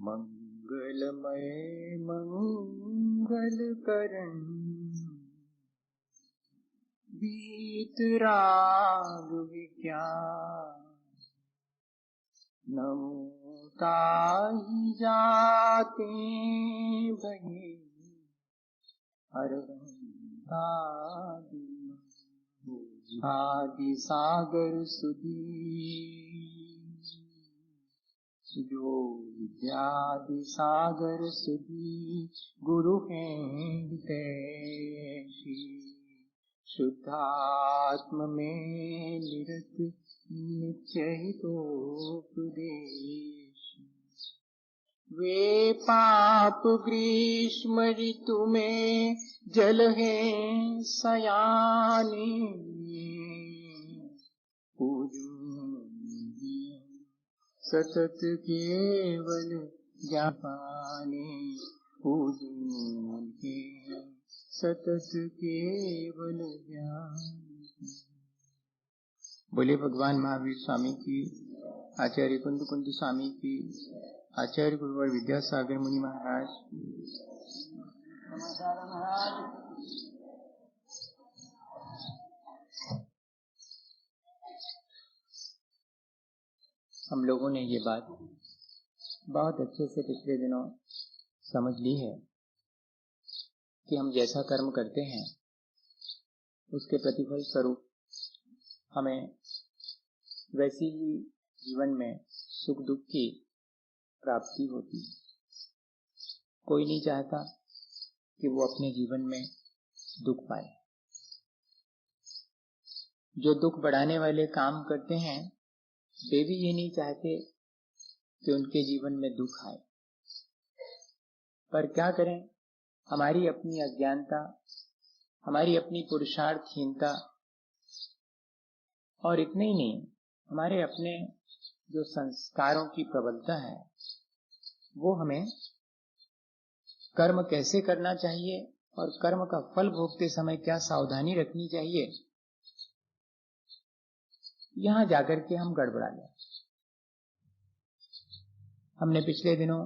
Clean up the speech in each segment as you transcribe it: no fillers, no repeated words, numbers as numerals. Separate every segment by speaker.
Speaker 1: मंगलमय मंगल करण वीतराग विज्ञान नमो ताहि जाते बहे अरहंतादि आदि सागर सुधी जो विद्यादि सागर सुधी गुरु हैं तैसी शुद्धात्म में निरत निश्चय उपदेश वे पाप ग्रीष्म ऋतु में जल है सयाने सतत केवल ज्ञापाने पूजन के सतत केवल ज्ञान। बोले भगवान महावीर स्वामी की, आचार्य कुंद कुंद स्वामी की, आचार्य गुरुवर विद्यासागर मुनि महाराज। हम लोगों ने ये बात बहुत अच्छे से पिछले दिनों समझ ली है कि हम जैसा कर्म करते हैं उसके प्रतिफल स्वरूप हमें वैसी ही जीवन में सुख दुख की प्राप्ति होती है। कोई नहीं चाहता कि वो अपने जीवन में दुख पाए। जो दुख बढ़ाने वाले काम करते हैं वे भी ये नहीं चाहते कि उनके जीवन में दुख आए, पर क्या करें, हमारी अपनी अज्ञानता, हमारी अपनी पुरुषार्थहीनता और इतने ही नहीं, हमारे अपने जो संस्कारों की प्रबलता है वो हमें कर्म कैसे करना चाहिए और कर्म का फल भोगते समय क्या सावधानी रखनी चाहिए, यहां जाकर के हम गड़बड़ा गए। हमने पिछले दिनों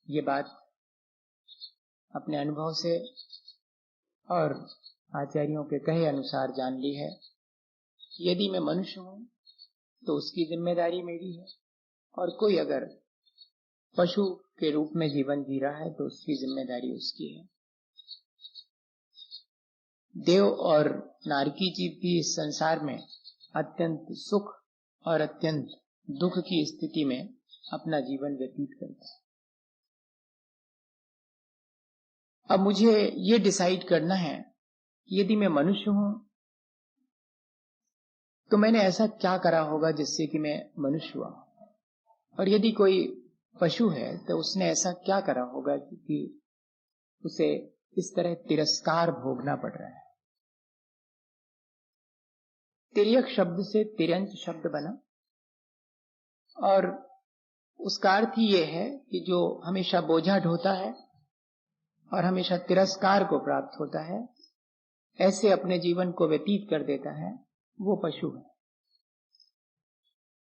Speaker 1: ये बात अपने अनुभव से और आचार्यों के कहे अनुसार जान ली है कि यदि मैं मनुष्य हूं तो उसकी जिम्मेदारी मेरी है, और कोई अगर पशु के रूप में जीवन जी रहा है तो उसकी जिम्मेदारी उसकी है। देव और नारकी जीव भी इस संसार में अत्यंत सुख और अत्यंत दुख की स्थिति में अपना जीवन व्यतीत करता है। अब मुझे ये डिसाइड करना है कि यदि मैं मनुष्य हूं तो मैंने ऐसा क्या करा होगा जिससे कि मैं मनुष्य हुआ, और यदि कोई पशु है तो उसने ऐसा क्या करा होगा कि उसे इस तरह तिरस्कार भोगना पड़ रहा है। तिर्यक शब्द से तिर्यंत शब्द बना, और उसका अर्थ ही ये है कि जो हमेशा बोझा ढोता है और हमेशा तिरस्कार को प्राप्त होता है, ऐसे अपने जीवन को व्यतीत कर देता है, वो पशु है।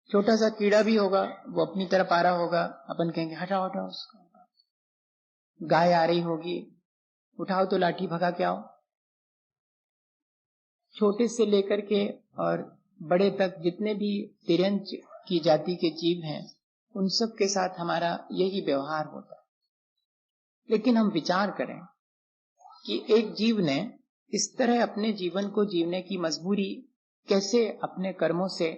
Speaker 1: छोटा सा कीड़ा भी होगा, वो अपनी तरफ आ रहा होगा, अपन कहेंगे हटाओ हटाओ उसको। गाय आ रही होगी, उठाओ तो लाठी भगा के आओ। छोटे से लेकर के और बड़े तक जितने भी तिर्यंच की जाति के जीव हैं, उन सब के साथ हमारा यही व्यवहार होता है। लेकिन हम विचार करें कि एक जीव ने इस तरह अपने जीवन को जीने की मजबूरी कैसे अपने कर्मों से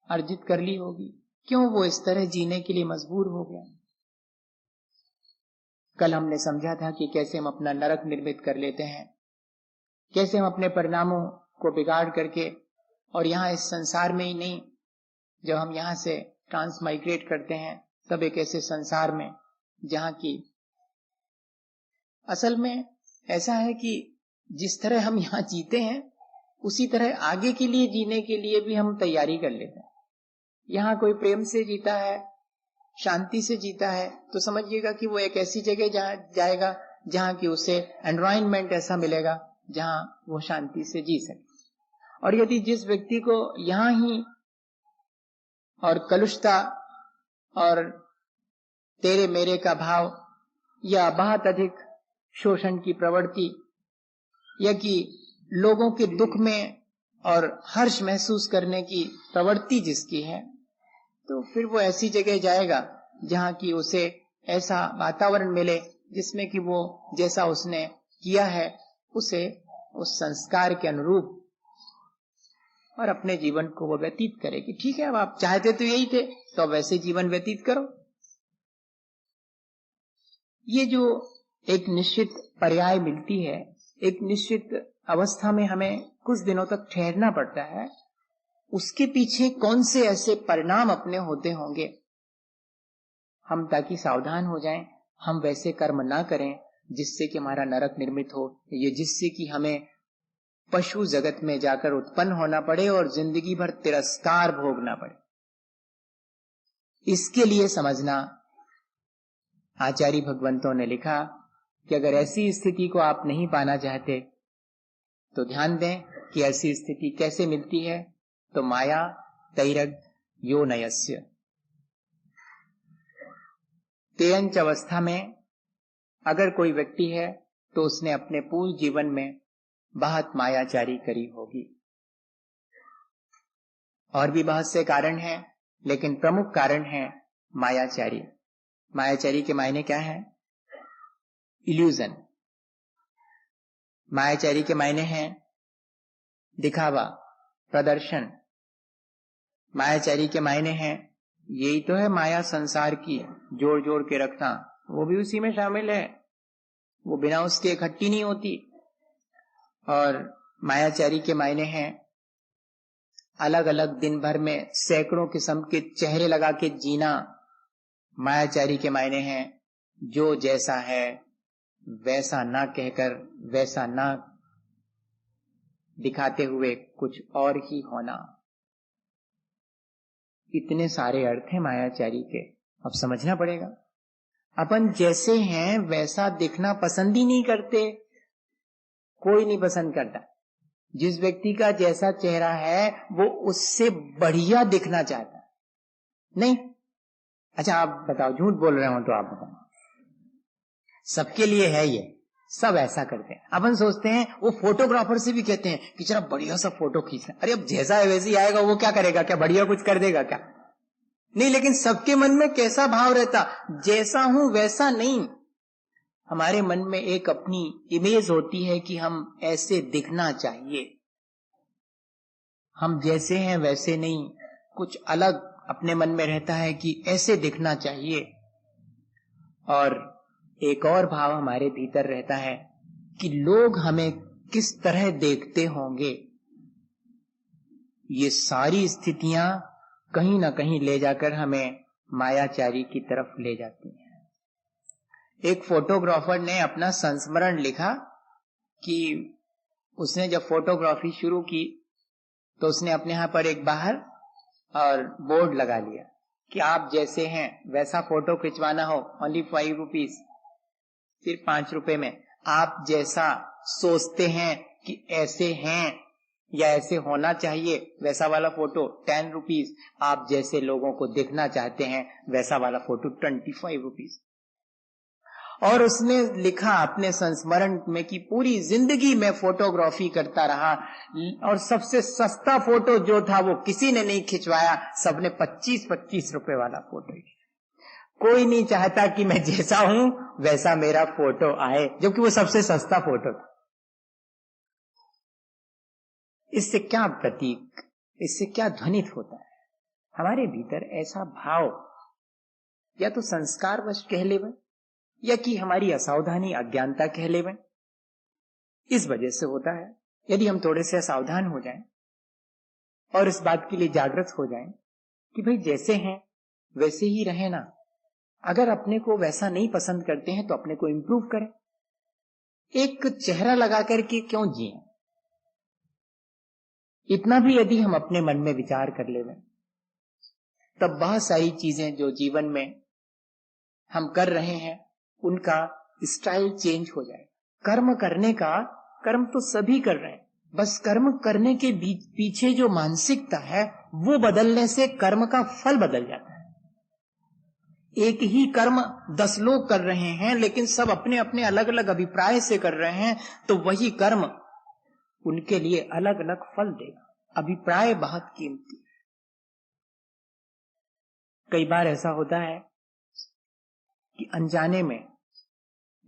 Speaker 1: अर्जित कर ली होगी, क्यों वो इस तरह जीने के लिए मजबूर हो गया। कल हमने समझा था कि कैसे हम अपना नरक निर्मित कर लेते हैं, कैसे हम अपने परिणामों को बिगाड़ करके, और यहाँ इस संसार में ही नहीं, जब हम यहाँ से ट्रांसमाइग्रेट करते हैं तब एक ऐसे संसार में जहाँ की असल में ऐसा है कि जिस तरह हम यहाँ जीते हैं उसी तरह आगे के लिए जीने के लिए भी हम तैयारी कर लेते हैं। यहाँ कोई प्रेम से जीता है, शांति से जीता है, तो समझिएगा कि वो एक ऐसी जगह जाएगा जहाँ की उसे एनवायरनमेंट ऐसा मिलेगा जहाँ वो शांति से जी सके। और यदि जिस व्यक्ति को यहाँ ही और कलुषता और तेरे मेरे का भाव या बहुत अधिक शोषण की प्रवृत्ति या कि लोगों के दुख में और हर्ष महसूस करने की प्रवृत्ति जिसकी है, तो फिर वो ऐसी जगह जाएगा जहां की उसे ऐसा वातावरण मिले जिसमें कि वो जैसा उसने किया है उसे उस संस्कार के अनुरूप और अपने जीवन को वो व्यतीत करे कि ठीक है, अब आप चाहते तो यही थे, तो अब वैसे जीवन व्यतीत करो। ये जो एक निश्चित पर्याय मिलती है, एक निश्चित अवस्था में हमें कुछ दिनों तक ठहरना पड़ता है, उसके पीछे कौन से ऐसे परिणाम अपने होते होंगे, हम ताकि सावधान हो जाएं, हम वैसे कर्म ना करें जिससे कि हमारा नरक निर्मित हो, ये जिससे कि हमें पशु जगत में जाकर उत्पन्न होना पड़े और जिंदगी भर तिरस्कार भोगना पड़े। इसके लिए समझना, आचार्य भगवंतों ने लिखा कि अगर ऐसी स्थिति को आप नहीं पाना चाहते तो ध्यान दें कि ऐसी स्थिति कैसे मिलती है। तो माया तैरग यो नयस्य, तेयंच अवस्था में अगर कोई व्यक्ति है तो उसने अपने पूर्ण जीवन में बहुत मायाचारी करी होगी। और भी बहुत से कारण हैं, लेकिन प्रमुख कारण है मायाचारी। मायाचारी के मायने क्या है? इल्यूजन। मायाचारी के मायने हैं दिखावा, प्रदर्शन। मायाचारी के मायने हैं, यही तो है माया संसार की, जोड़ जोड़ के रखना, वो भी उसी में शामिल है, वो बिना उसके इकट्ठी नहीं होती। और मायाचारी के मायने हैं अलग अलग दिन भर में सैकड़ों किस्म के चेहरे लगा के जीना। मायाचारी के मायने हैं जो जैसा है वैसा ना कहकर, वैसा ना दिखाते हुए कुछ और ही होना। इतने सारे अर्थ हैं मायाचारी के, अब समझना पड़ेगा। अपन जैसे हैं वैसा दिखना पसंद ही नहीं करते, कोई नहीं पसंद करता। जिस व्यक्ति का जैसा चेहरा है वो उससे बढ़िया दिखना चाहता है, नहीं? अच्छा आप बताओ, झूठ बोल रहे हो तो आप बताओ। सबके लिए है ये, सब ऐसा करते हैं। अपन सोचते हैं, वो फोटोग्राफर से भी कहते हैं कि जरा बढ़िया सा फोटो खींचना। अरे अब जैसा है वैसे ही आएगा, वो क्या करेगा? क्या बढ़िया कुछ कर देगा क्या? नहीं। लेकिन सबके मन में कैसा भाव रहता? जैसा हूं वैसा नहीं। हमारे मन में एक अपनी इमेज होती है कि हम ऐसे दिखना चाहिए, हम जैसे हैं वैसे नहीं, कुछ अलग अपने मन में रहता है कि ऐसे दिखना चाहिए। और एक और भाव हमारे भीतर रहता है कि लोग हमें किस तरह देखते होंगे। ये सारी स्थितियां कहीं ना कहीं ले जाकर हमें मायाचारी की तरफ ले जाती हैं। एक फोटोग्राफर ने अपना संस्मरण लिखा कि उसने जब फोटोग्राफी शुरू की तो उसने अपने यहां पर एक बाहर और बोर्ड लगा लिया कि आप जैसे हैं वैसा फोटो खिंचवाना हो ओनली 5 रुपीज, सिर्फ 5 रुपए में। आप जैसा सोचते हैं कि ऐसे हैं या ऐसे होना चाहिए वैसा वाला फोटो 10 रुपीज। आप जैसे लोगों को देखना चाहते हैं वैसा वाला फोटो 25 रुपीज। और उसने लिखा अपने संस्मरण में कि पूरी जिंदगी में फोटोग्राफी करता रहा और सबसे सस्ता फोटो जो था वो किसी ने नहीं खिंचवाया, सबने 25-25 रुपए वाला फोटो। कोई नहीं चाहता कि मैं जैसा हूं वैसा मेरा फोटो आए, जबकि वो सबसे सस्ता फोटो था। इससे क्या प्रतीक, इससे क्या ध्वनित होता है? हमारे भीतर ऐसा भाव या तो संस्कारवश कह लेवे या कि हमारी असावधानी, अज्ञानता कह लेवे, इस वजह से होता है। यदि हम थोड़े से सावधान हो जाएं और इस बात के लिए जागृत हो जाएं कि भाई जैसे हैं वैसे ही रहे ना। अगर अपने को वैसा नहीं पसंद करते हैं तो अपने को इंप्रूव करें। एक चेहरा लगा करके क्यों जिए? इतना भी यदि हम अपने मन में विचार कर लें तब बहुत सारी चीजें जो जीवन में हम कर रहे हैं उनका स्टाइल चेंज हो जाए। कर्म करने का, कर्म तो सभी कर रहे हैं, बस कर्म करने के पीछे जो मानसिकता है वो बदलने से कर्म का फल बदल जाता है। एक ही कर्म 10 लोग कर रहे हैं, लेकिन सब अपने अपने अलग अलग अभिप्राय से कर रहे हैं, तो वही कर्म उनके लिए अलग अलग फल देगा। अभिप्राय बहुत कीमती है। कई बार ऐसा होता है कि अनजाने में,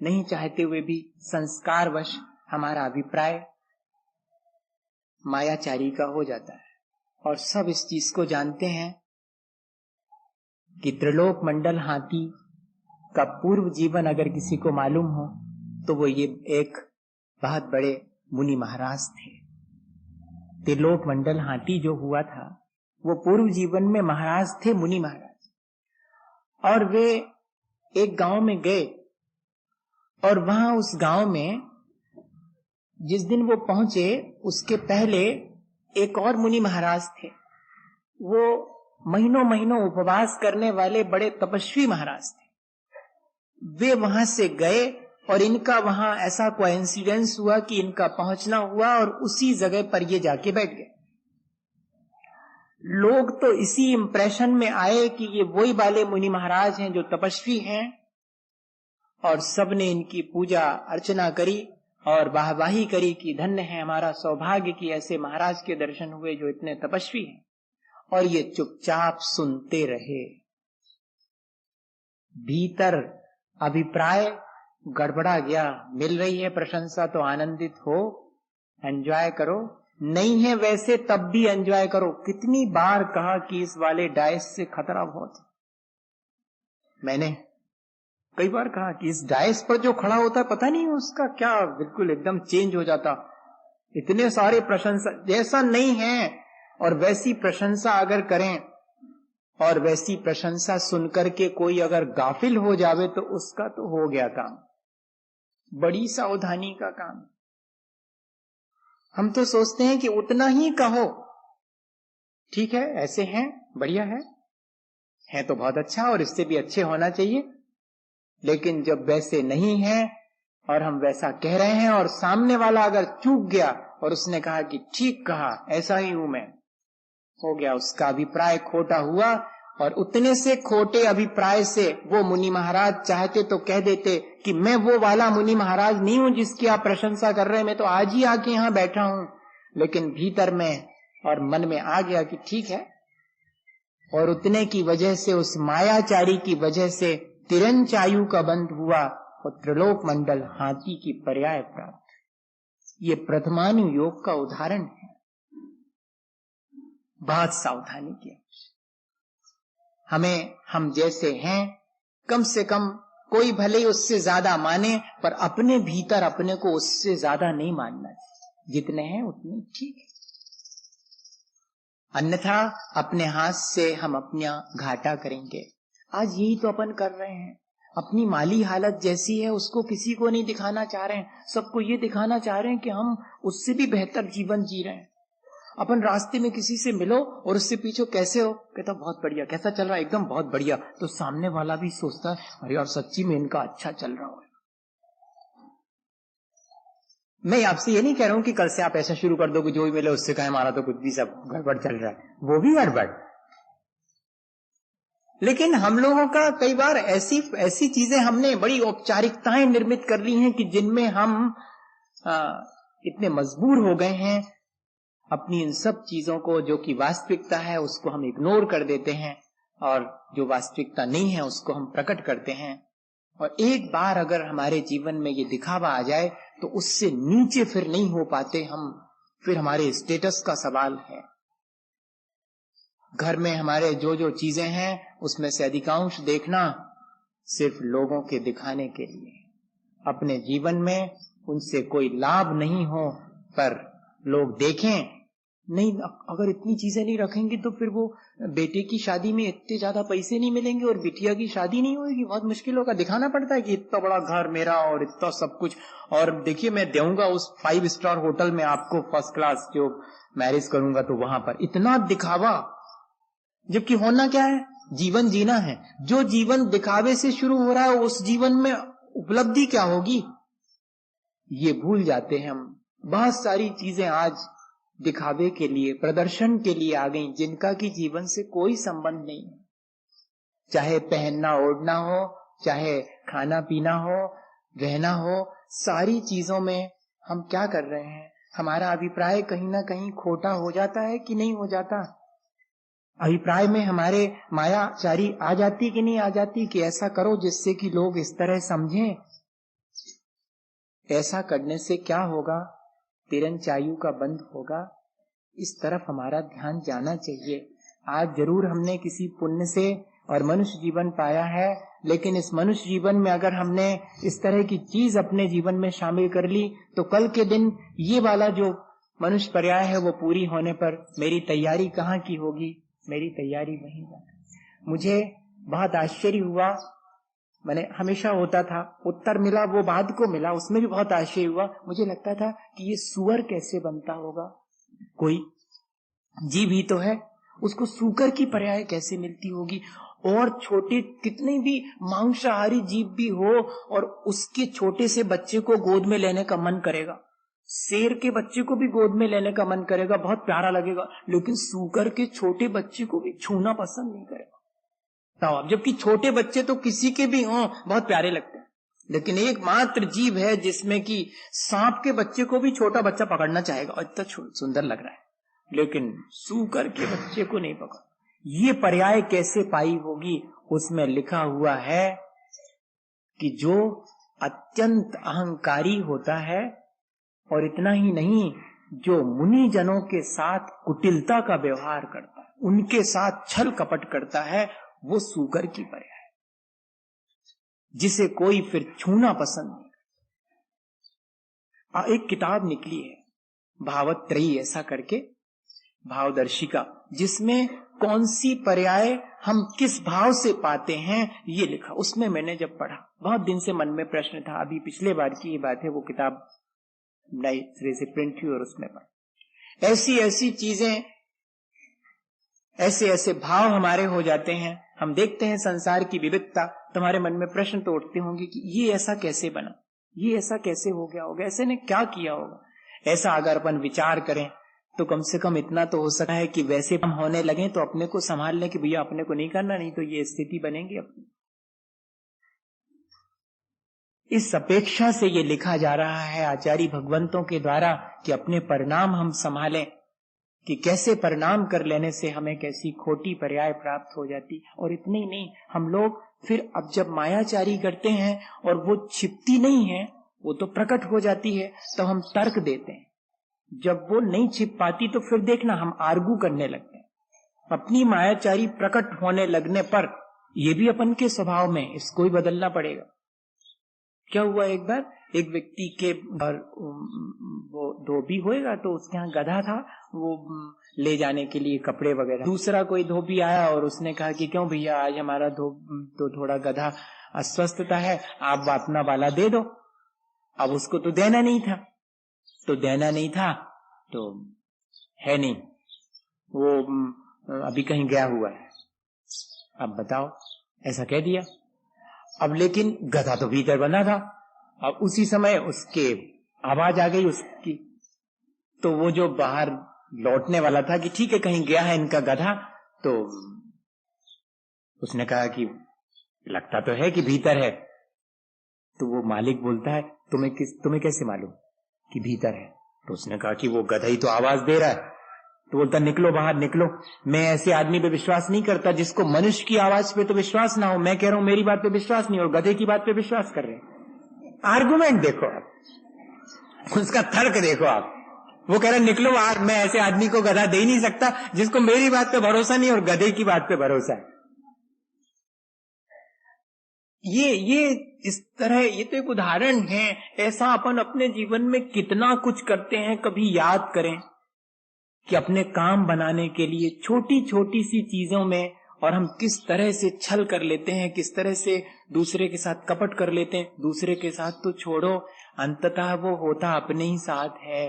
Speaker 1: नहीं चाहते हुए भी, संस्कारवश हमारा अभिप्राय मायाचारी का हो जाता है। और सब इस चीज को जानते हैं कि त्रिलोक मंडल हाथी का पूर्व जीवन अगर किसी को मालूम हो तो वो ये एक बहुत बड़े मुनि महाराज थे। त्रिलोक मंडल हाथी जो हुआ था वो पूर्व जीवन में महाराज थे, मुनि महाराज। और वे एक गांव में गए और वहां उस गांव में जिस दिन वो पहुंचे उसके पहले एक और मुनि महाराज थे। वो महीनों महीनों उपवास करने वाले बड़े तपस्वी महाराज थे। वे वहां से गए और इनका वहां ऐसा कोइंसिडेंस हुआ कि इनका पहुंचना हुआ और उसी जगह पर ये जाके बैठ गए। लोग तो इसी इंप्रेशन में आए कि ये वही वाले मुनि महाराज हैं जो तपस्वी हैं, और सबने इनकी पूजा अर्चना करी और वाहवाही करी कि धन्य है हमारा सौभाग्य कि ऐसे महाराज के दर्शन हुए जो इतने तपस्वी हैं। और ये चुपचाप सुनते रहे। भीतर अभिप्राय गड़बड़ा गया। मिल रही है प्रशंसा तो आनंदित हो, एंजॉय करो, नहीं है वैसे तब भी एंजॉय करो। कितनी बार कहा कि इस वाले डाइस से खतरा बहुत। मैंने कई बार कहा कि इस डाइस पर जो खड़ा होता है पता नहीं उसका क्या बिल्कुल एकदम चेंज हो जाता। इतने सारे प्रशंसा जैसा नहीं है, और वैसी प्रशंसा अगर करें और वैसी प्रशंसा सुनकर के कोई अगर गाफिल हो जावे तो उसका तो हो गया काम। बड़ी सावधानी का काम। हम तो सोचते हैं कि उतना ही कहो, ठीक है ऐसे हैं, बढ़िया है तो बहुत अच्छा और इससे भी अच्छे होना चाहिए। लेकिन जब वैसे नहीं है और हम वैसा कह रहे हैं और सामने वाला अगर चूक गया और उसने कहा कि ठीक कहा, ऐसा ही हूं मैं, हो गया, उसका अभिप्राय खोटा हुआ। और उतने से खोटे अभिप्राय से वो मुनि महाराज चाहते तो कह देते कि मैं वो वाला मुनि महाराज नहीं हूं जिसकी आप प्रशंसा कर रहे हैं, मैं तो आज ही आके यहां बैठा हूं। लेकिन भीतर में और मन में आ गया कि ठीक है, और उतने की वजह से, उस मायाचारी की वजह से तिरंचायु का बंध हुआ और त्रिलोक मंडल हाथी की पर्याय प्राप्त। ये प्रथमानु योग का उदाहरण है। बहुत सावधानी की हमें, हम जैसे हैं कम से कम कोई भले ही उससे ज्यादा माने, पर अपने भीतर अपने को उससे ज्यादा नहीं मानना चाहिए। जितने हैं उतने ठीक है, अन्यथा अपने हाथ से हम अपना घाटा करेंगे। आज यही तो अपन कर रहे हैं। अपनी माली हालत जैसी है उसको किसी को नहीं दिखाना चाह रहे हैं, सबको ये दिखाना चाह रहे हैं कि हम उससे भी बेहतर जीवन जी रहे हैं। अपन रास्ते में किसी से मिलो और उससे पूछो कैसे हो, कहता बहुत बढ़िया, कैसा चल रहा है, एकदम बहुत बढ़िया। तो सामने वाला भी सोचता है अरे यार सच्ची में इनका अच्छा चल रहा है। मैं आपसे ये नहीं कह रहा हूं कि कल से आप ऐसा शुरू कर दो कि जो भी मिले उससे कहे हमारा तो कुछ भी सब गड़बड़ चल रहा है, वो भी गड़बड़। लेकिन हम लोगों का कई बार ऐसी चीजें हमने बड़ी औपचारिकताएं निर्मित कर ली हैं कि जिनमें हम इतने मजबूर हो गए हैं, अपनी इन सब चीजों को, जो कि वास्तविकता है उसको हम इग्नोर कर देते हैं और जो वास्तविकता नहीं है उसको हम प्रकट करते हैं। और एक बार अगर हमारे जीवन में ये दिखावा आ जाए तो उससे नीचे फिर नहीं हो पाते हम। फिर हमारे स्टेटस का सवाल है। घर में हमारे जो जो चीजें हैं उसमें से अधिकांश देखना सिर्फ लोगों के दिखाने के लिए, अपने जीवन में उनसे कोई लाभ नहीं हो पर लोग देखें। नहीं, अगर इतनी चीजें नहीं रखेंगे तो फिर वो बेटे की शादी में इतने ज्यादा पैसे नहीं मिलेंगे और बिटिया की शादी नहीं होगी, बहुत मुश्किल होगा। दिखाना पड़ता है कि इतना बड़ा घर मेरा और इतना सब कुछ, और देखिए मैं दूंगा उस 5 स्टार होटल में आपको फर्स्ट क्लास, जो मैरिज करूंगा तो वहां पर इतना दिखावा। जबकि होना क्या है, जीवन जीना है। जो जीवन दिखावे से शुरू हो रहा है उस जीवन में उपलब्धि क्या होगी ये भूल जाते हैं हम। बहुत सारी चीजें आज दिखावे के लिए, प्रदर्शन के लिए आ गई, जिनका कि जीवन से कोई संबंध नहीं है। चाहे पहनना ओढ़ना हो, चाहे खाना पीना हो, रहना हो, सारी चीजों में हम क्या कर रहे हैं? हमारा अभिप्राय कहीं ना कहीं खोटा हो जाता है कि नहीं हो जाता? अभिप्राय में हमारे मायाचारी आ जाती कि नहीं आ जाती कि ऐसा करो जिससे कि लोग इस तरह समझें। ऐसा करने से क्या होगा? तिरंचायु का बंध होगा। इस तरफ हमारा ध्यान जाना चाहिए। आज जरूर हमने किसी पुण्य से और मनुष्य जीवन पाया है, लेकिन इस मनुष्य जीवन में अगर हमने इस तरह की चीज अपने जीवन में शामिल कर ली तो कल के दिन ये वाला जो मनुष्य पर्याय है वो पूरी होने पर मेरी तैयारी कहाँ की होगी? मेरी तैयारी वहीं जाना। मुझे बहुत आश्चर्य हुआ, मैंने हमेशा होता था, उत्तर मिला वो बाद को मिला, उसमें भी बहुत आश्चर्य हुआ। मुझे लगता था कि ये सूअर कैसे बनता होगा? कोई जीव ही तो है, उसको सूकर की पर्याय कैसे मिलती होगी? और छोटे कितने भी मांसाहारी जीव भी हो और उसके छोटे से बच्चे को गोद में लेने का मन करेगा, शेर के बच्चे को भी गोद में लेने का मन करेगा, बहुत प्यारा लगेगा, लेकिन सूकर के छोटे बच्चे को भी छूना पसंद नहीं करेगा। तो जबकि छोटे बच्चे तो किसी के भी हों बहुत प्यारे लगते हैं, लेकिन एकमात्र जीव है जिसमें कि सांप के बच्चे को भी छोटा बच्चा पकड़ना चाहेगा और इतना सुंदर लग रहा है, लेकिन सूकर के बच्चे को नहीं पकड़। ये पर्याय कैसे पाई होगी? उसमें लिखा हुआ है कि जो अत्यंत अहंकारी होता है, और इतना ही नहीं, जो मुनि जनों के साथ कुटिलता का व्यवहार करता है, उनके साथ छल कपट करता है, वो सूकर की पर्याय है, जिसे कोई फिर छूना पसंद नहीं करता। एक किताब निकली है भावत्रयी ऐसा करके, भावदर्शिका, जिसमें कौन सी पर्याय हम किस भाव से पाते हैं ये लिखा। उसमें मैंने जब पढ़ा, बहुत दिन से मन में प्रश्न था, अभी पिछले बार की ये बात है, वो किताब नई सिरे से प्रिंट हुई और उसमें पढ़ा। ऐसी ऐसी चीजें, ऐसे ऐसे भाव हमारे हो जाते हैं, हम देखते हैं संसार की विविधता, तुम्हारे मन में प्रश्न तो उठते होंगे कि ये ऐसा कैसे बना, ये ऐसा कैसे हो गया होगा, ऐसे ने क्या किया होगा। ऐसा अगर अपन विचार करें तो कम से कम इतना तो हो सकता है कि वैसे हम होने लगे तो अपने को संभाल लें कि भैया अपने को नहीं करना, नहीं तो ये स्थिति बनेगी अपनी। इस अपेक्षा से ये लिखा जा रहा है आचार्य भगवंतों के द्वारा कि अपने परिणाम हम संभालें, कि कैसे परिणाम कर लेने से हमें कैसी खोटी पर्याय प्राप्त हो जाती। और इतने ही नहीं, हम लोग फिर अब जब मायाचारी करते हैं और वो छिपती नहीं है, वो तो प्रकट हो जाती है, तो हम तर्क देते हैं। जब वो नहीं छिप पाती तो फिर देखना हम आर्गू करने लगते हैं। अपनी मायाचारी प्रकट होने लगने पर ये भी अपन के स्वभाव में, इसको ही बदलना पड़ेगा। क्या हुआ, एक बार एक व्यक्ति के वो धोबी होएगा तो उसके यहाँ गधा था, वो ले जाने के लिए कपड़े वगैरह। दूसरा कोई धोबी आया और उसने कहा कि क्यों भैया आज हमारा तो थोड़ा गधा अस्वस्थता है, आप अपना वाला दे दो। अब उसको तो देना नहीं था, तो है नहीं, वो अभी कहीं गया हुआ है। अब बताओ, ऐसा कह दिया। अब लेकिन गधा तो भीतर बना था। अब उसी समय उसके आवाज आ गई उसकी, तो वो जो बाहर लौटने वाला था कि ठीक है कहीं गया है इनका गधा, तो उसने कहा कि लगता तो है कि भीतर है। तो वो मालिक बोलता है तुम्हें कैसे मालूम कि भीतर है? तो उसने कहा कि वो गधा ही तो आवाज दे रहा है। तो बोलता निकलो बाहर निकलो, मैं ऐसे आदमी पे विश्वास नहीं करता जिसको मनुष्य की आवाज पे तो विश्वास ना हो। मैं कह रहा हूं मेरी बात पे विश्वास नहीं, और गधे की बात पे विश्वास कर रहे हैं। आर्गुमेंट देखो आप, उसका तर्क देखो आप। वो कह रहे निकलो बाहर, मैं ऐसे आदमी को गधा दे ही नहीं सकता जिसको मेरी बात पे भरोसा नहीं और गधे की बात पे भरोसा है। ये इस तरह, ये तो एक उदाहरण है। ऐसा अपन अपने जीवन में कितना कुछ करते हैं। कभी याद करें कि अपने काम बनाने के लिए छोटी छोटी सी चीजों में और हम किस तरह से छल कर लेते हैं, किस तरह से दूसरे के साथ कपट कर लेते हैं। दूसरे के साथ तो छोड़ो, अंततः वो होता अपने ही साथ है।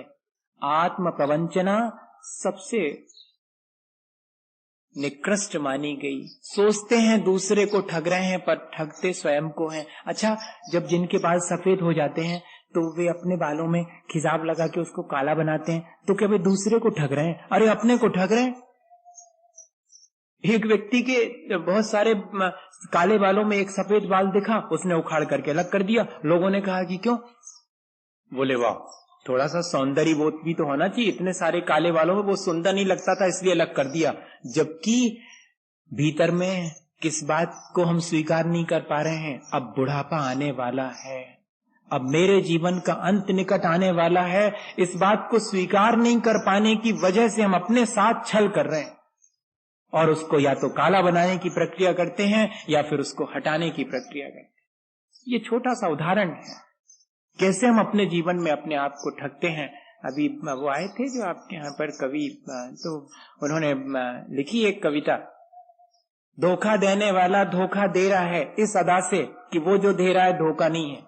Speaker 1: आत्म प्रवंचना सबसे निकृष्ट मानी गई। सोचते हैं दूसरे को ठग रहे हैं पर ठगते स्वयं को हैं। अच्छा, जब जिनके बाल सफेद हो जाते हैं तो वे अपने बालों में खिजाब लगा के उसको काला बनाते हैं, तो क्या वे दूसरे को ठग रहे हैं? अरे अपने को ठग रहे हैं। एक व्यक्ति के बहुत सारे काले बालों में एक सफेद बाल दिखा, उसने उखाड़ करके अलग कर दिया। लोगों ने कहा कि क्यों? बोले वाह, थोड़ा सा सौंदर्य बोध भी तो होना चाहिए, इतने सारे काले बालों में वो सुंदर नहीं लगता था इसलिए अलग कर दिया। जबकि भीतर में किस बात को हम स्वीकार नहीं कर पा रहे हैं? अब बुढ़ापा आने वाला है, अब मेरे जीवन का अंत निकट आने वाला है। इस बात को स्वीकार नहीं कर पाने की वजह से हम अपने साथ छल कर रहे हैं और उसको या तो काला बनाने की प्रक्रिया करते हैं या फिर उसको हटाने की प्रक्रिया करते हैं। ये छोटा सा उदाहरण है कैसे हम अपने जीवन में अपने आप को ठगते हैं। अभी वो आए थे जो आपके यहाँ पर कवि, तो उन्होंने लिखी एक कविता, धोखा देने वाला धोखा दे रहा है इस अदा से कि वो जो दे रहा है धोखा नहीं है।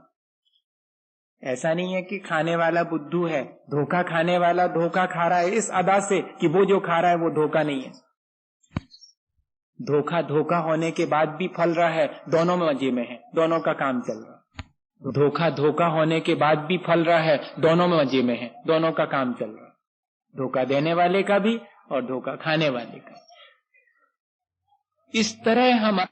Speaker 1: ऐसा नहीं है कि खाने वाला बुद्धू है, धोखा खाने वाला धोखा खा रहा है इस अदा से कि वो जो खा रहा है वो धोखा नहीं है। धोखा धोखा होने के बाद भी फल रहा है, दोनों में मजे में है, दोनों का काम चल रहा है। धोखा धोखा होने के बाद भी फल रहा है, दोनों में मजे में है, दोनों का काम चल रहा है, धोखा देने वाले का भी और धोखा खाने वाले का। इस तरह हम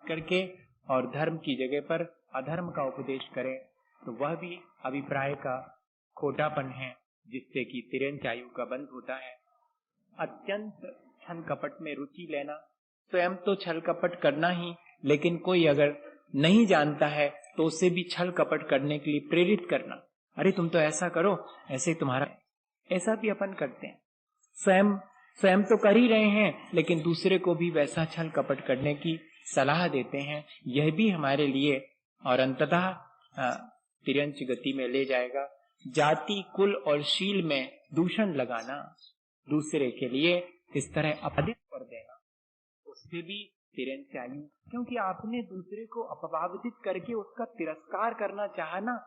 Speaker 1: करके और धर्म की जगह पर अधर्म का उपदेश करें तो वह भी अभिप्राय का खोटापन है, जिससे कि तिरंच आयु का बंध होता है। अत्यंत छल कपट में रुचि लेना, स्वयं तो छल कपट करना ही, लेकिन कोई अगर नहीं जानता है तो उसे भी छल कपट करने के लिए प्रेरित करना। अरे तुम तो ऐसा करो, ऐसे तुम्हारा, ऐसा भी अपन करते हैं। स्वयं तो कर ही रहे हैं लेकिन दूसरे को भी वैसा छल कपट करने की सलाह देते हैं। यह भी हमारे लिए और अंततः तिरंच गति में ले जाएगा। जाति कुल और शील में दूषण लगाना, दूसरे के लिए इस तरह अपराधित कर देना, उससे भी तिरंच आयु, क्योंकि आपने दूसरे को अपवादित करके उसका तिरस्कार करना चाहा ना,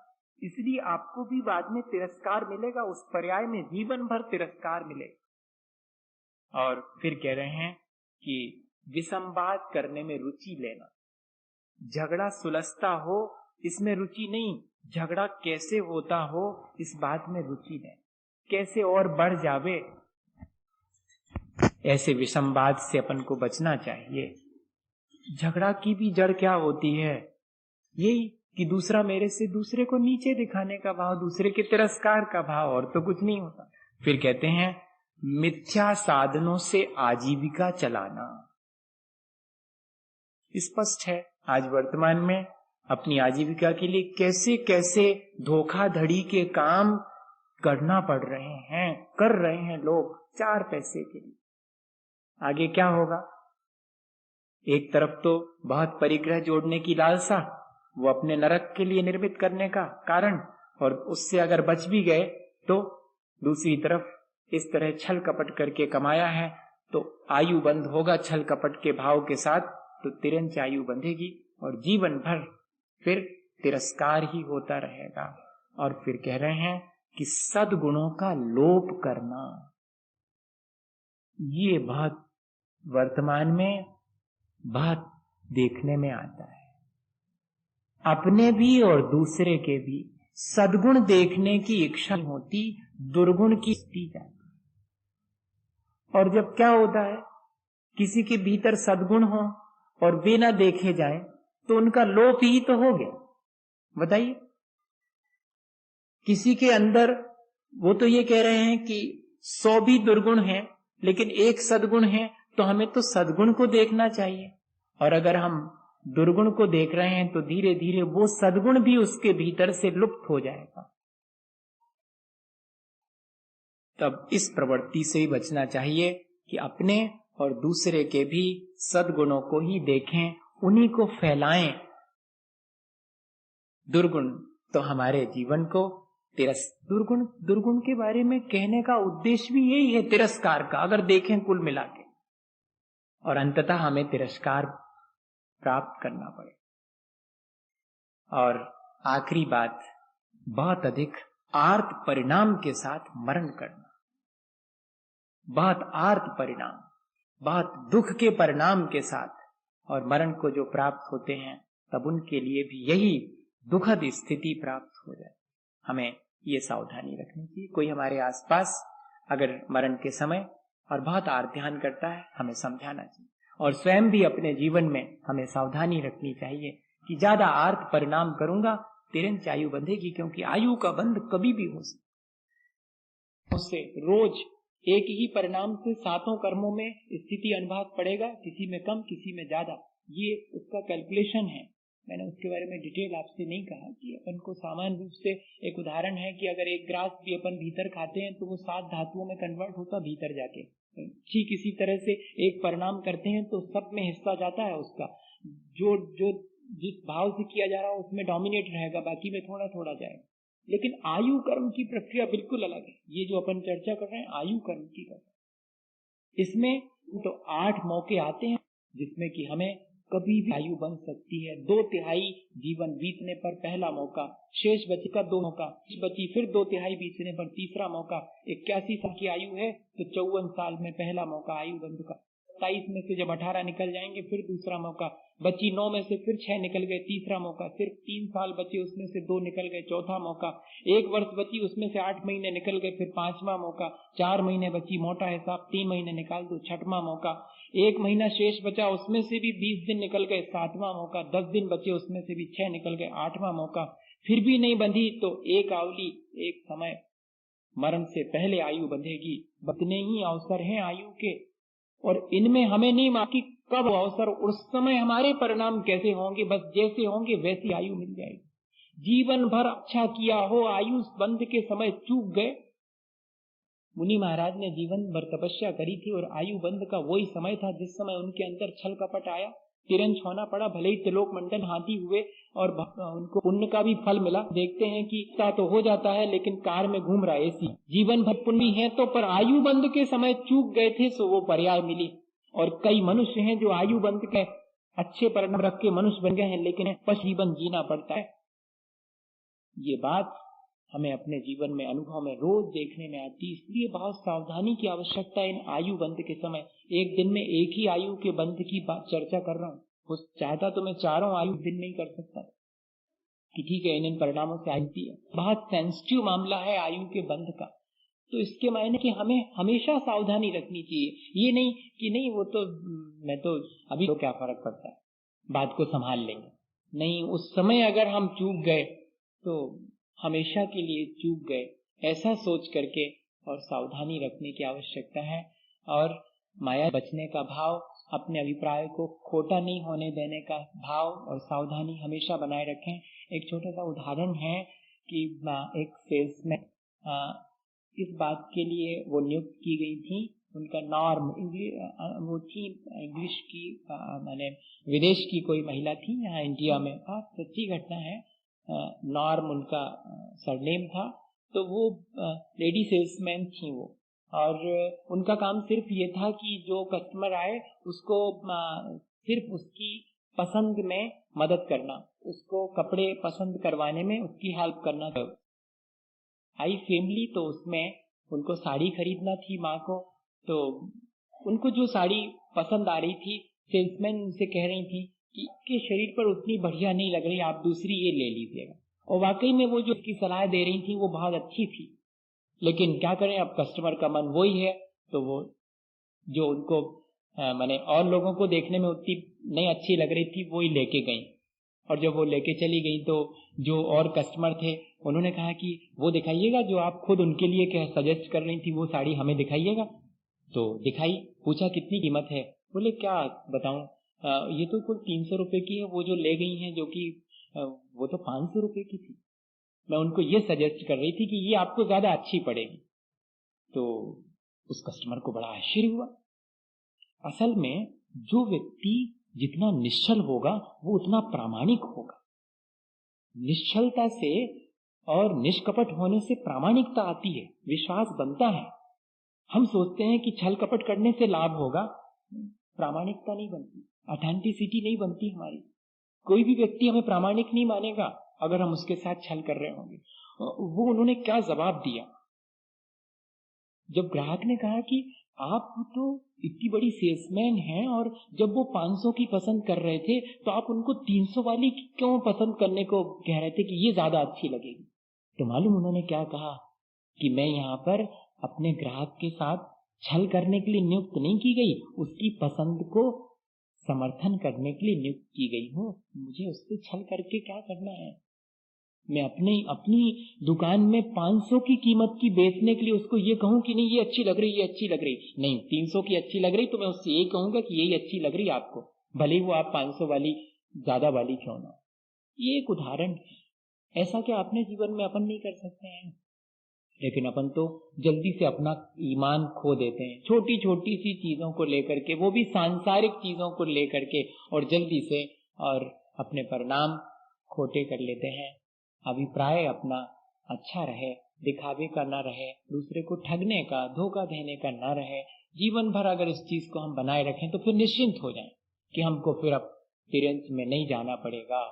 Speaker 1: इसलिए आपको भी बाद में तिरस्कार मिलेगा, उस पर्याय में जीवन भर तिरस्कार मिलेगा। और फिर कह रहे हैं कि विसंवाद करने में रुचि लेना, झगड़ा सुलझता हो इसमें रुचि नहीं, झगड़ा कैसे होता हो इस बात में रुचि लें, कैसे और बढ़ जावे, ऐसे विसंवाद से अपन को बचना चाहिए। झगड़ा की भी जड़ क्या होती है? यही कि दूसरा मेरे से दूसरे को नीचे दिखाने का भाव, दूसरे के तिरस्कार का भाव, और तो कुछ नहीं होता। फिर कहते हैं मिथ्या साधनों से आजीविका चलाना। स्पष्ट है आज वर्तमान में अपनी आजीविका के लिए कैसे कैसे धोखाधड़ी के काम करना पड़ रहे हैं, कर रहे हैं लोग 4 पैसे के लिए। आगे क्या होगा? एक तरफ तो बहुत परिग्रह जोड़ने की लालसा, वो अपने नरक के लिए निर्मित करने का कारण, और उससे अगर बच भी गए तो दूसरी तरफ इस तरह छल कपट करके कमाया है तो आयु बंद होगा छल कपट के भाव के साथ, तो तिरंच आयु बंधेगी और जीवन भर फिर तिरस्कार ही होता रहेगा। और फिर कह रहे हैं कि सद्गुणों का लोप करना, ये बहुत वर्तमान में बहुत देखने में आता है। अपने भी और दूसरे के भी सद्गुण देखने की इच्छा होती, दुर्गुण की जाती। और जब क्या होता है, किसी के भीतर सद्गुण हो और वे ना देखे जाए तो उनका लोप ही तो हो गया। बताइए, किसी के अंदर, वो तो ये कह रहे हैं कि 100 भी दुर्गुण है लेकिन एक सद्गुण है, तो हमें तो सद्गुण को देखना चाहिए। और अगर हम दुर्गुण को देख रहे हैं तो धीरे धीरे वो सद्गुण भी उसके भीतर से लुप्त हो जाएगा। तब इस प्रवृत्ति से ही बचना चाहिए कि अपने और दूसरे के भी सद्गुणों को ही देखें, उन्हीं को फैलाएं। दुर्गुण तो हमारे जीवन को दुर्गुण के बारे में कहने का उद्देश्य भी यही है, तिरस्कार का, अगर देखें कुल मिला के, और अंततः हमें तिरस्कार प्राप्त करना पड़े। और आखिरी बात, बहुत अधिक आर्त परिणाम के साथ मरण करना, बहुत आर्त परिणाम, बहुत दुख के परिणाम के साथ, और मरण को जो प्राप्त होते हैं तब उनके लिए भी यही दुखद स्थिति प्राप्त हो जाए। हमें ये सावधानी रखनी चाहिए। कोई हमारे आसपास अगर मरण के समय और बहुत आर्ध्यान करता है, हमें समझाना चाहिए, और स्वयं भी अपने जीवन में हमें सावधानी रखनी चाहिए कि ज्यादा आर्त परिणाम करूंगा तुरंत आयु बंधेगी, क्योंकि आयु का बंध कभी भी हो सकता। उससे रोज एक ही परिणाम से 7 कर्मों में स्थिति अनुभाग पड़ेगा, किसी में कम किसी में ज्यादा, ये उसका कैलकुलेशन है। मैंने उसके बारे में डिटेल आपसे नहीं कहा कि अपन को सामान्य रूप से एक उदाहरण है कि अगर एक ग्रास भी अपन भीतर खाते हैं तो वो 7 धातुओं में कन्वर्ट होता भीतर जाके। ठीक इसी तरह से एक परिणाम करते हैं तो सब में हिस्सा जाता है उसका, जो जो जिस भाव से किया जा रहा है उसमें डोमिनेट रहेगा, बाकी में थोड़ा थोड़ा जाएगा। लेकिन आयु कर्म की प्रक्रिया बिल्कुल अलग है। ये जो अपन चर्चा कर रहे हैं आयु कर्म की कर रहे हैं, इसमें तो 8 मौके आते हैं जिसमें कि हमें कभी भी आयु बन सकती है। 2/3 जीवन बीतने पर पहला मौका, शेष बचे का 2 मौका, बची फिर 2/3 बीतने पर तीसरा मौका। 81 साल की आयु है तो 54 साल में पहला मौका आयु बंध का। 27 में से जब 18 निकल जाएंगे फिर दूसरा मौका, बची 9 में से फिर 6 निकल गए तीसरा मौका, सिर्फ 3 साल बचे उसमें से 2 निकल गए चौथा मौका, 1 वर्ष बची उसमें से 8 महीने निकल गए फिर 5वां मौका, 4 महीने बची मोटा हिसाब 3 महीने निकाल दो 6वां मौका, 1 महीना शेष बचा उसमें से भी 20 दिन निकल गए 7वां मौका, 10 दिन बचे उसमें से भी 6 निकल गए 8वां मौका। फिर भी नहीं बंधी तो एक आवली एक समय मरण से पहले आयु बंधेगी। बतने ही अवसर हैं आयु के, और इनमें हमें नहीं मालूम कि कब अवसर, उस समय हमारे परिणाम कैसे होंगे, बस जैसे होंगे वैसी आयु मिल जाएगी। जीवन भर अच्छा किया हो, आयु बंध के समय चूक गए। मुनि महाराज ने जीवन भर तपस्या करी थी और आयु बंध का वही समय था जिस समय उनके अंदर छल कपट आया, तिरंज होना पड़ा। भले ही त्रिलोक मंडन हाथी हुए और उनको पुण्य का भी फल मिला। देखते हैं कि तो हो जाता है लेकिन कार में घूम रहा है ऐसी, जीवन भर पुण्य है तो, पर आयु बंध के समय चूक गए थे सो वो पर्याय मिली। और कई मनुष्य हैं जो आयु बंध के अच्छे परिणाम रख के मनुष्य बन गए हैं, लेकिन पशु जीवन जीना पड़ता है। ये बात हमें अपने जीवन में अनुभव में रोज देखने में आती, इसलिए बहुत सावधानी की आवश्यकता है इन आयु बंध के समय। एक दिन में एक ही आयु के बंध की बात चर्चा कर रहा हूँ, वो चाहता तो मैं 4 आयु दिन नहीं कर सकता कि ठीक है इन परिणामों से आती है। बहुत सेंसिटिव मामला है आयु के बंध का, तो इसके मायने कि हमें हमेशा सावधानी रखनी चाहिए। ये नहीं कि नहीं वो तो मैं तो अभी तो क्या फर्क पड़ता है, बात को संभाल लेंगे, नहीं, उस समय अगर हम चूक गए तो हमेशा के लिए चूक गए, ऐसा सोच करके और सावधानी रखने की आवश्यकता है। और माया बचने का भाव, अपने अभिप्राय को खोटा नहीं होने देने का भाव और सावधानी हमेशा बनाए रखें। एक छोटा सा उदाहरण है कि एक सेल्समैन इस बात के लिए वो नियुक्त की गई थी, उनका नॉर्म वो थी इंग्लिश की, माने विदेश की कोई महिला थी, यहाँ इंडिया में, सच्ची घटना है, नॉर्म उनका सरनेम था। तो वो लेडी सेल्समैन थी वो, और उनका काम सिर्फ ये था कि जो कस्टमर आए उसको सिर्फ उसकी पसंद में मदद करना, उसको कपड़े पसंद करवाने में उसकी हेल्प करना। हाई फैमिली, तो उसमें उनको साड़ी खरीदना थी माँ को, तो उनको जो साड़ी पसंद आ रही थी, सेल्समैन उनसे कह रही थी कि इसके शरीर पर उतनी बढ़िया नहीं लग रही, आप दूसरी ये ले लीजिएगा। और वाकई में वो जो उसकी सलाह दे रही थी वो बहुत अच्छी थी, लेकिन क्या करें, अब कस्टमर का मन वही है, तो वो जो उनको माने और लोगों को देखने में उतनी नहीं अच्छी लग रही थी वो ही लेके गई। और जब वो लेके चली गई तो जो और कस्टमर थे उन्होंने कहा कि वो दिखाइएगा जो आप खुद उनके लिए क्या सजेस्ट कर रही थी, वो साड़ी हमें दिखाइएगा। तो दिखाई, पूछा कितनी कीमत है, बोले क्या बताऊं, ये तो कुल 300 रुपए की है, वो जो ले गई है जो कि वो तो 500 रुपए की थी, मैं उनको ये सजेस्ट कर रही थी कि ये आपको ज्यादा अच्छी पड़ेगी। तो उस कस्टमर को बड़ा आश्चर्य हुआ। असल में जो व्यक्ति जितना निश्चल होगा वो उतना प्रामाणिक होगा। निश्चलता से और निष्कपट होने से प्रामाणिकता आती है, विश्वास बनता है। हम सोचते हैं कि छल कपट करने से लाभ होगा, प्रामाणिकता नहीं बनती, ऑथेंटिसिटी नहीं बनती हमारी। कोई भी व्यक्ति हमें प्रामाणिक नहीं मानेगा अगर हम उसके साथ छल कर रहे होंगे। वो उन्होंने क्या जवाब दिया, जब ग्राहक ने कहा कि आप तो इतनी बड़ी सेल्समैन हैं और जब वो 500 की पसंद कर रहे थे तो आप उनको 300 वाली क्यों पसंद करने को कह रहे थे कि ये ज्यादा अच्छी लगेगी। तो मालूम उन्होंने क्या कहा कि मैं यहाँ पर अपने ग्राहक के साथ छल करने के लिए नियुक्त नहीं की गई, उसकी पसंद को समर्थन करने के लिए नियुक्त की गई हूँ। मुझे उससे छल करके क्या करना है। मैं अपनी दुकान में 500 की कीमत की बेचने के लिए उसको ये कहूं कि नहीं ये अच्छी लग रही, ये अच्छी लग रही, नहीं 300 की अच्छी लग रही, तो मैं उससे ये कहूंगा कि यही अच्छी लग रही आपको, भले ही वो आप 500 वाली ज्यादा वाली क्यों ना। ये एक उदाहरण है। ऐसा क्या अपने जीवन में अपन नहीं कर सकते हैं? लेकिन अपन तो जल्दी से अपना ईमान खो देते हैं छोटी छोटी सी चीजों को लेकर के, वो भी सांसारिक चीजों को लेकर के, और जल्दी से और अपने परिणाम खोटे कर लेते हैं। अभिप्राय अपना अच्छा रहे, दिखावे का ना रहे, दूसरे को ठगने का धोखा देने का ना रहे। जीवन भर अगर इस चीज को हम बनाए रखें तो फिर निश्चिंत हो जाएं कि हमको फिर अब पेरेंट्स में नहीं जाना पड़ेगा।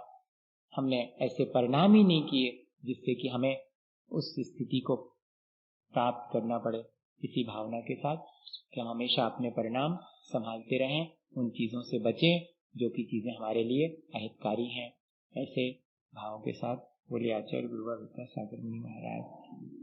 Speaker 1: हमने ऐसे परिणाम ही नहीं किए जिससे कि हमें उस स्थिति को प्राप्त करना पड़े। इसी भावना के साथ कि हम हमेशा अपने परिणाम संभालते रहें, उन चीजों से बचें जो कि चीजें हमारे लिए अहितकारी हैं। ऐसे भावों के साथ बोले आचार्य गुरुवर विद्यासागर मुनि महाराज।